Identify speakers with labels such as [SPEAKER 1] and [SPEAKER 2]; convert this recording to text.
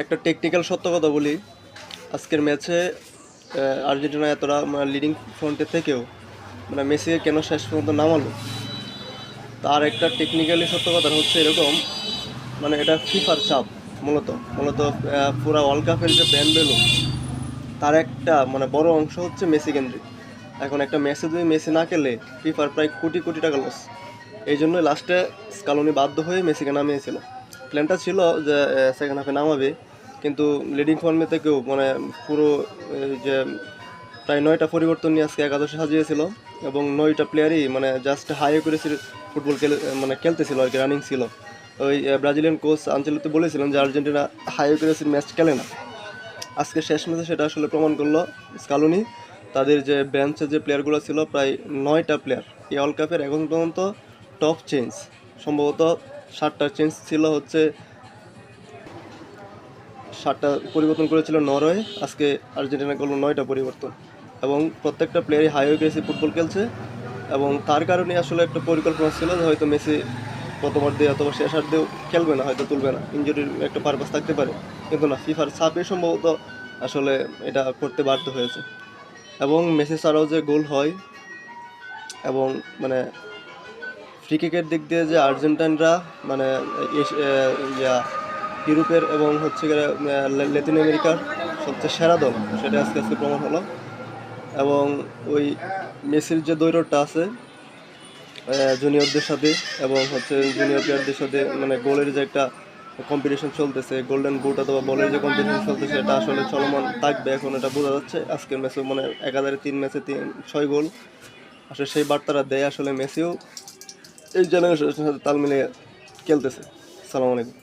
[SPEAKER 1] একটা টেকনিক্যাল সত্য কথা বলি। আজকের ম্যাচে আর্জেন্টিনা এতটা লিডিং ফ্রন্টে থেকেও মেসিকে কেন শেষ পর্যন্ত নামালো, তার একটা টেকনিক্যালি সত্য কথা হচ্ছে এরকম। এটা ফিফার চাপ। মূলত মূলত পুরা ওয়ার্ল্ড কাপের যে ব্যান বেলো, তার একটা বড় অংশ হচ্ছে মেসি কেন্দ্রিক। এখন একটা ম্যাচে যদি মেসি না খেলে ফিফার প্রায় কোটি কোটি টাকা লস। এই জন্য লাস্টে স্কালোনি বাধ্য হয়ে মেসিকে নামিয়েছিল। প্ল্যানটা ছিল যে সেকেন্ড হাফে নামাবে, কিন্তু লিডিং ফর্মে থেকেও পুরো যে প্রায় 9টা পরিবর্তন নিয়ে আজকে একাদশে সাজিয়েছিল, এবং 9টা প্লেয়ারই জাস্ট হাই অ্যাকুরেসির ফুটবল খেলতেছিল আর কি, রানিং ছিল। ওই ব্রাজিলিয়ান কোচ আনচেলোত্তি বলেছিলেন যে আর্জেন্টিনা হাই অ্যাকুরেসির ম্যাচ খেলে না। আজকে শেষ ম্যাচে সেটা আসলে প্রমাণ করলো স্কালোনি। তাদের যে বেঞ্চে যে প্লেয়ারগুলো ছিল, প্রায় 9টা প্লেয়ার এই ওয়ার্ল্ড কাপের এখন পর্যন্ত টপ চেঞ্জ। সম্ভবত 7টা চেঞ্জ ছিল, হচ্ছে 7টা পরিবর্তন করেছিল নরওয়ে। আজকে আর্জেন্টিনা করলো 9টা পরিবর্তন, এবং প্রত্যেকটা প্লেয়ারই হাই অ্যাগ্রেসিভ ফুটবল খেলছে। এবং তার কারণে আসলে একটা পরিকল্পনা ছিল যে হয়তো মেসি প্রথমার দিয়ে অথবা শেষার দিয়েও খেলবে না, হয়তো তুলবে না, ইনজুরির একটা পারপাস থাকতে পারে। কিন্তু না, ফিফার চাপে সম্ভবত আসলে এটা করতে বাধ্য হয়েছে। এবং মেসি ছাড়াও যে গোল হয়, এবং ফ্রি কিকের দিক দিয়ে যে আর্জেন্টাইনরা মানে ইউরোপের এবং হচ্ছে ল্যাতিন আমেরিকার সবচেয়ে সেরা দল, সেটা আজকে আজকে প্রমাণ হলো। এবং ওই মেসির যে দৈরটটা আছে জুনিয়রদের সাথে, এবং হচ্ছে জুনিয়র প্লেয়ারদের সাথে গোলের যে একটা কম্পিটিশন চলতেছে, গোল্ডেন বুট অথবা বলের যে কম্পিটিশন চলতেছে, এটা আসলে চলমান থাকবে। এখন এটা বোঝা যাচ্ছে আজকের ম্যাচে একাধারে 3 ম্যাচে 6 গোল আসলে সেই বার্তাটা দেয়। আসলে মেসিও এই জেনারেশনের সাথে তাল মিলিয়ে খেলতেছে। আসসালামু আলাইকুম।